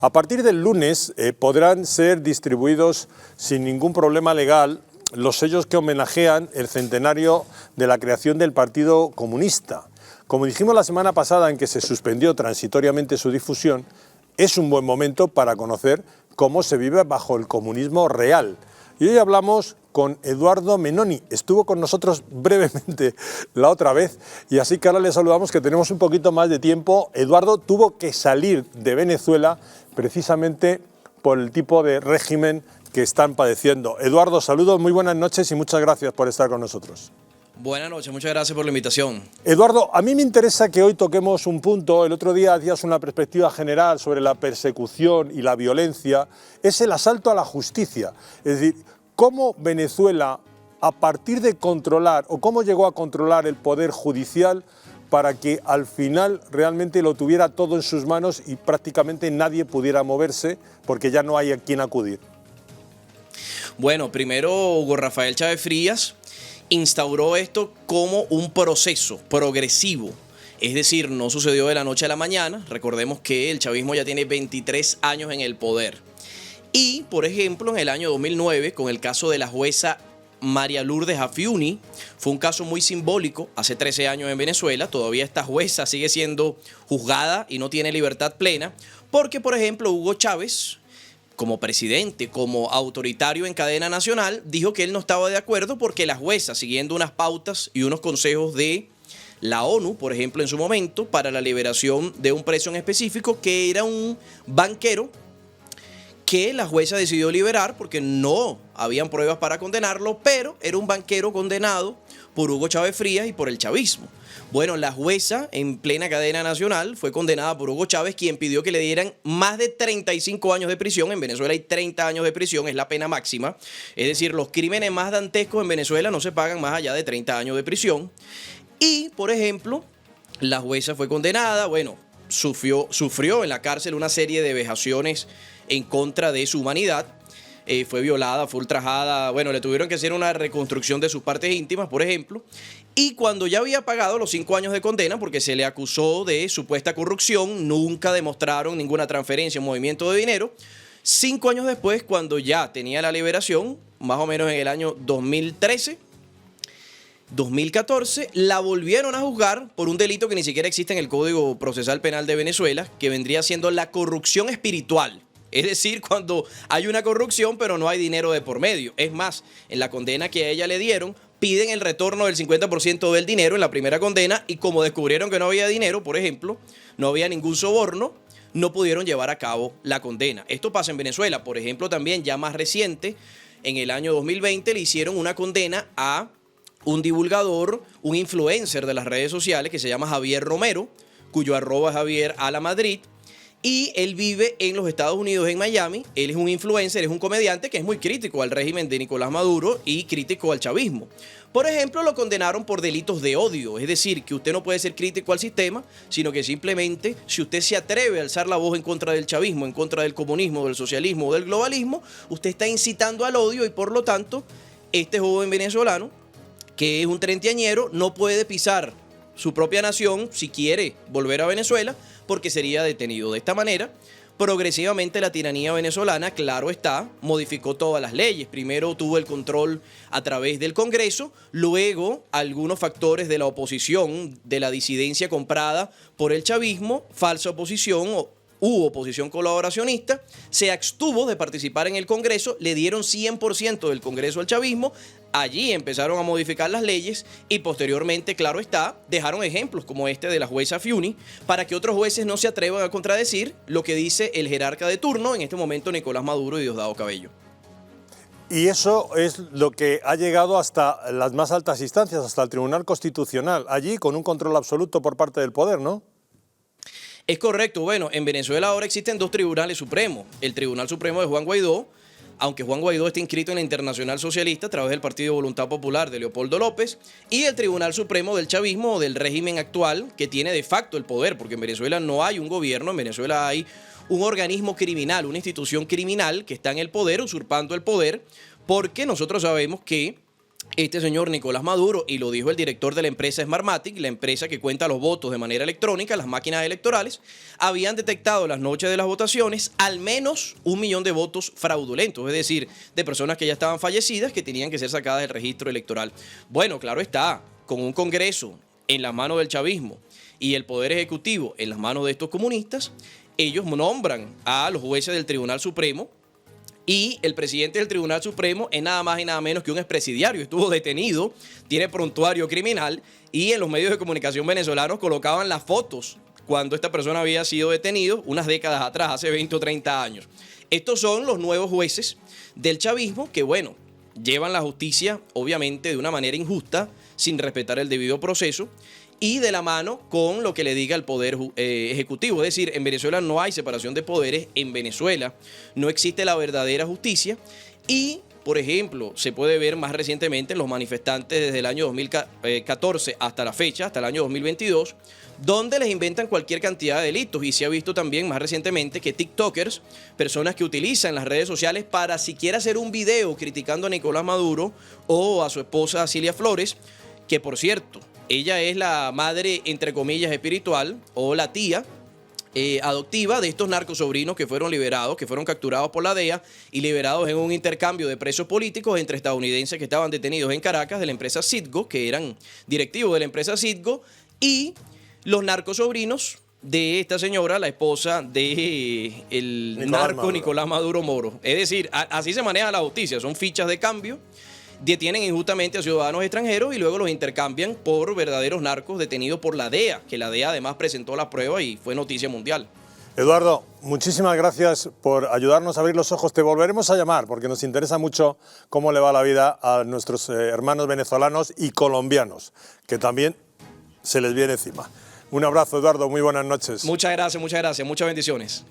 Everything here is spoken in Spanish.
A partir del lunes podrán ser distribuidos sin ningún problema legal los sellos que homenajean el centenario de la creación del Partido Comunista. Como dijimos la semana pasada en que se suspendió transitoriamente su difusión, es un buen momento para conocer cómo se vive bajo el comunismo real. Y hoy hablamos con Eduardo Menoni. Estuvo con nosotros brevemente la otra vez y así que ahora le saludamos, que tenemos un poquito más de tiempo. Eduardo tuvo que salir de Venezuela precisamente por el tipo de régimen que están padeciendo. Eduardo, saludos, muy buenas noches y muchas gracias por estar con nosotros. Buenas noches, muchas gracias por la invitación. Eduardo, a mí me interesa que hoy toquemos un punto. El otro día hacías una perspectiva general sobre la persecución y la violencia. Es el asalto a la justicia. Es decir, cómo Venezuela, a partir de controlar, o cómo llegó a controlar el poder judicial para que al final realmente lo tuviera todo en sus manos y prácticamente nadie pudiera moverse porque ya no hay a quien acudir. Bueno, primero Hugo Rafael Chávez Frías instauró esto como un proceso progresivo. Es decir, no sucedió de la noche a la mañana. Recordemos que el chavismo ya tiene 23 años en el poder. Y, por ejemplo, en el año 2009, con el caso de la jueza María Lourdes Afiuni, fue un caso muy simbólico, hace 13 años en Venezuela. Todavía esta jueza sigue siendo juzgada y no tiene libertad plena, porque, por ejemplo, Hugo Chávez, como presidente, como autoritario en cadena nacional, dijo que él no estaba de acuerdo porque la jueza, siguiendo unas pautas y unos consejos de la ONU, por ejemplo, en su momento, para la liberación de un preso en específico, que era un banquero, que la jueza decidió liberar porque no habían pruebas para condenarlo, pero era un banquero condenado por Hugo Chávez Frías y por el chavismo. Bueno, la jueza en plena cadena nacional fue condenada por Hugo Chávez, quien pidió que le dieran más de 35 años de prisión. En Venezuela hay 30 años de prisión, es la pena máxima. Es decir, los crímenes más dantescos en Venezuela no se pagan más allá de 30 años de prisión. Y, por ejemplo, la jueza fue condenada, bueno, sufrió en la cárcel una serie de vejaciones en contra de su humanidad. Fue violada, fue ultrajada, bueno, le tuvieron que hacer una reconstrucción de sus partes íntimas, por ejemplo. Y cuando ya había pagado los 5 años de condena, porque se le acusó de supuesta corrupción, nunca demostraron ninguna transferencia o movimiento de dinero. 5 años después, cuando ya tenía la liberación, más o menos en el año 2013, 2014, la volvieron a juzgar por un delito que ni siquiera existe en el Código Procesal Penal de Venezuela, que vendría siendo la corrupción espiritual. Es decir, cuando hay una corrupción pero no hay dinero de por medio. Es más, en la condena que a ella le dieron, piden el retorno del 50% del dinero en la primera condena y como descubrieron que no había dinero, por ejemplo, no había ningún soborno, no pudieron llevar a cabo la condena. Esto pasa en Venezuela. Por ejemplo, también ya más reciente, en el año 2020 le hicieron una condena a un divulgador, un influencer de las redes sociales que se llama Javier Romero, cuyo arroba es Javier a la Madrid. Y él vive en los Estados Unidos, en Miami. Él es un influencer, es un comediante que es muy crítico al régimen de Nicolás Maduro y crítico al chavismo. Por ejemplo, lo condenaron por delitos de odio. Es decir, que usted no puede ser crítico al sistema, sino que simplemente, si usted se atreve a alzar la voz en contra del chavismo, en contra del comunismo, del socialismo o del globalismo, usted está incitando al odio y por lo tanto, este joven venezolano, que es un treintañero, no puede pisar su propia nación si quiere volver a Venezuela, porque sería detenido. De esta manera, progresivamente la tiranía venezolana, claro está, modificó todas las leyes. Primero tuvo el control a través del Congreso, luego algunos factores de la oposición, de la disidencia comprada por el chavismo, falsa oposición hubo oposición colaboracionista, se abstuvo de participar en el Congreso, le dieron 100% del Congreso al chavismo, allí empezaron a modificar las leyes y posteriormente, claro está, dejaron ejemplos como este de la jueza Afiuni para que otros jueces no se atrevan a contradecir lo que dice el jerarca de turno, en este momento Nicolás Maduro y Diosdado Cabello. Y eso es lo que ha llegado hasta las más altas instancias, hasta el Tribunal Constitucional, allí con un control absoluto por parte del poder, ¿no? Es correcto. Bueno, en Venezuela ahora existen 2 tribunales supremos. El Tribunal Supremo de Juan Guaidó, aunque Juan Guaidó está inscrito en la Internacional Socialista a través del Partido Voluntad Popular de Leopoldo López, y el Tribunal Supremo del chavismo o del régimen actual, que tiene de facto el poder, porque en Venezuela no hay un gobierno, en Venezuela hay un organismo criminal, una institución criminal que está en el poder, usurpando el poder, porque nosotros sabemos que este señor Nicolás Maduro, y lo dijo el director de la empresa Smartmatic, la empresa que cuenta los votos de manera electrónica, las máquinas electorales, habían detectado las noches de las votaciones al menos 1 millón de votos fraudulentos, es decir, de personas que ya estaban fallecidas que tenían que ser sacadas del registro electoral. Bueno, claro está, con un Congreso en las manos del chavismo y el Poder Ejecutivo en las manos de estos comunistas, ellos nombran a los jueces del Tribunal Supremo. Y el presidente del Tribunal Supremo es nada más y nada menos que un expresidiario. Estuvo detenido, tiene prontuario criminal y en los medios de comunicación venezolanos colocaban las fotos cuando esta persona había sido detenido unas décadas atrás, hace 20 o 30 años. Estos son los nuevos jueces del chavismo que, bueno, llevan la justicia obviamente de una manera injusta, sin respetar el debido proceso y de la mano con lo que le diga el Poder Ejecutivo. Es decir, en Venezuela no hay separación de poderes, en Venezuela no existe la verdadera justicia y, por ejemplo, se puede ver más recientemente en los manifestantes desde el año 2014 hasta la fecha, hasta el año 2022, donde les inventan cualquier cantidad de delitos. Y se ha visto también más recientemente que TikTokers, personas que utilizan las redes sociales para siquiera hacer un video criticando a Nicolás Maduro o a su esposa Cilia Flores, que por cierto, ella es la madre, entre comillas, espiritual o la tía adoptiva de estos narcosobrinos que fueron liberados, que fueron capturados por la DEA y liberados en un intercambio de presos políticos entre estadounidenses que estaban detenidos en Caracas de la empresa Citgo, que eran directivos de la empresa Citgo, y los narcosobrinos de esta señora, la esposa de el narco Nicolás Maduro Moro. Es decir, así se maneja la justicia, son fichas de cambio. Detienen injustamente a ciudadanos extranjeros y luego los intercambian por verdaderos narcos detenidos por la DEA, que la DEA además presentó las pruebas y fue noticia mundial. Eduardo, muchísimas gracias por ayudarnos a abrir los ojos. Te volveremos a llamar porque nos interesa mucho cómo le va la vida a nuestros hermanos venezolanos y colombianos, que también se les viene encima. Un abrazo, Eduardo, muy buenas noches. Muchas gracias, muchas bendiciones.